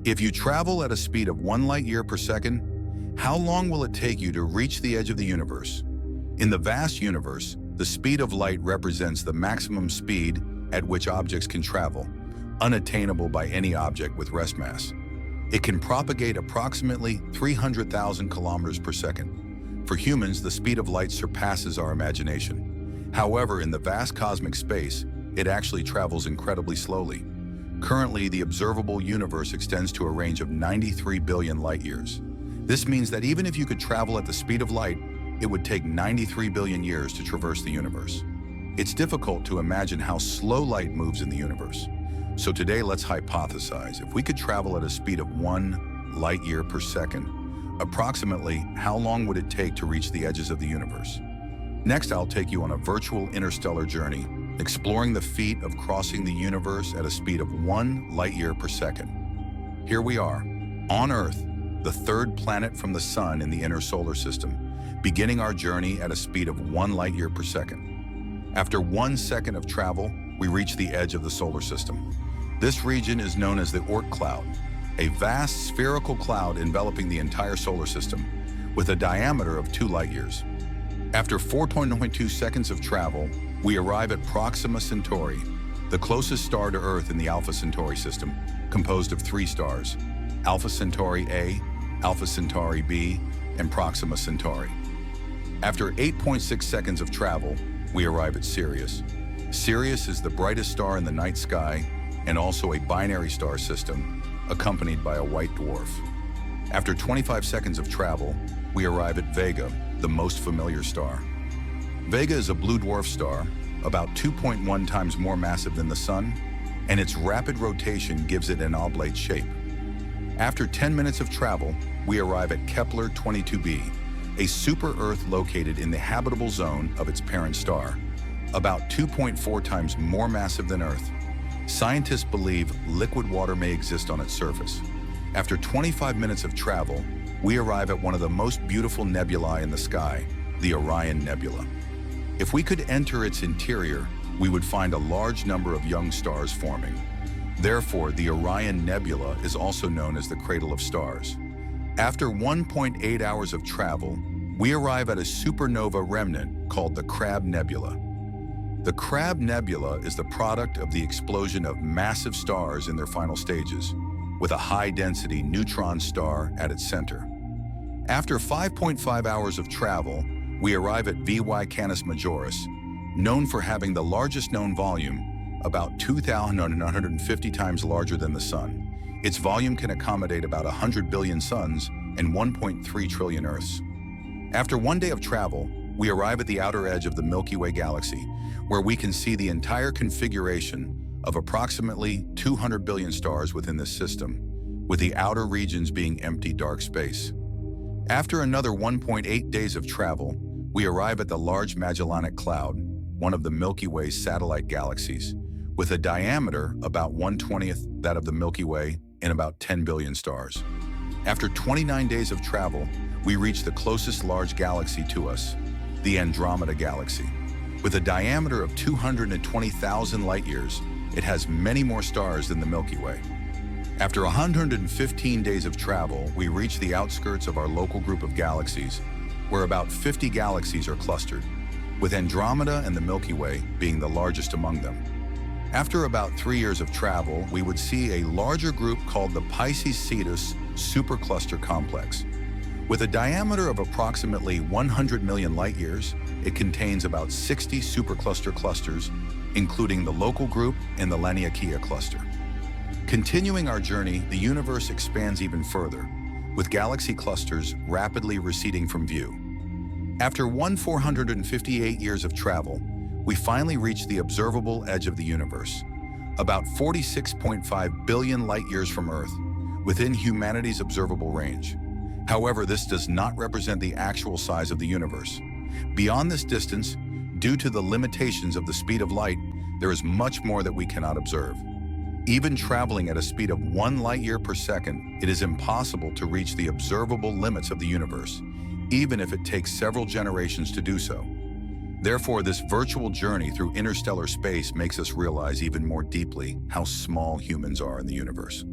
If you travel at a speed of 1 light year per second, how long will it take you to reach the edge of the universe? In the vast universe, the speed of light represents the maximum speed at which objects can travel, unattainable by any object with rest mass. It can propagate approximately 300,000 kilometers per second. For humans, the speed of light surpasses our imagination. However, in the vast cosmic space, it actually travels incredibly slowly. Currently, the observable universe extends to a range of 93 billion light years. This means that even if you could travel at the speed of light, it would take 93 billion years to traverse the universe. It's difficult to imagine how slow light moves in the universe. So today, let's hypothesize. If we could travel at a speed of 1 light year per second, approximately how long would it take to reach the edges of the universe? Next, I'll take you on a virtual interstellar journey, exploring the feat of crossing the universe at a speed of 1 light year per second. Here we are, on Earth, the third planet from the Sun in the inner solar system, beginning our journey at a speed of 1 light year per second. After 1 second of travel, we reach the edge of the solar system. This region is known as the Oort cloud, a vast spherical cloud enveloping the entire solar system, with a diameter of 2 light years. After 4.2 seconds of travel, we arrive at Proxima Centauri, the closest star to Earth in the Alpha Centauri system, composed of 3 stars: Alpha Centauri A, Alpha Centauri B, and Proxima Centauri. After 8.6 seconds of travel, we arrive at Sirius. Sirius is the brightest star in the night sky and also a binary star system, accompanied by a white dwarf. After 25 seconds of travel, we arrive at Vega, the most familiar star. Vega is a blue dwarf star, about 2.1 times more massive than the Sun, and its rapid rotation gives it an oblate shape. After 10 minutes of travel, we arrive at Kepler 22b, a super-Earth located in the habitable zone of its parent star, about 2.4 times more massive than Earth. Scientists believe liquid water may exist on its surface. After 25 minutes of travel, we arrive at one of the most beautiful nebulae in the sky, the Orion Nebula. If we could enter its interior, we would find a large number of young stars forming. Therefore, the Orion Nebula is also known as the Cradle of Stars. After 1.8 hours of travel, we arrive at a supernova remnant called the Crab Nebula. The Crab Nebula is the product of the explosion of massive stars in their final stages, with a high-density neutron star at its center. After 5.5 hours of travel, we arrive at VY Canis Majoris, known for having the largest known volume, about 2,950 times larger than the Sun. Its volume can accommodate about 100 billion suns and 1.3 trillion Earths. After 1 day of travel, we arrive at the outer edge of the Milky Way galaxy, where we can see the entire configuration of approximately 200 billion stars within this system, with the outer regions being empty dark space. After another 1.8 days of travel, we arrive at the Large Magellanic Cloud, one of the Milky Way's satellite galaxies, with a diameter about 1/20th that of the Milky Way and about 10 billion stars. After 29 days of travel, we reach the closest large galaxy to us, the Andromeda Galaxy. With a diameter of 220,000 light years, it has many more stars than the Milky Way. After 115 days of travel, we reach the outskirts of our local group of galaxies, where about 50 galaxies are clustered, with Andromeda and the Milky Way being the largest among them. After about 3 years of travel, we would see a larger group called the Pisces-Cetus supercluster complex. With a diameter of approximately 100 million light years, it contains about 60 supercluster clusters, including the local group and the Laniakea cluster. Continuing our journey, the universe expands even further, with galaxy clusters rapidly receding from view. After 458 years of travel, we finally reach the observable edge of the universe, about 46.5 billion light years from Earth, within humanity's observable range. However, this does not represent the actual size of the universe. Beyond this distance, due to the limitations of the speed of light, there is much more that we cannot observe. Even traveling at a speed of 1 light year per second, it is impossible to reach the observable limits of the universe, even if it takes several generations to do so. Therefore, this virtual journey through interstellar space makes us realize even more deeply how small humans are in the universe.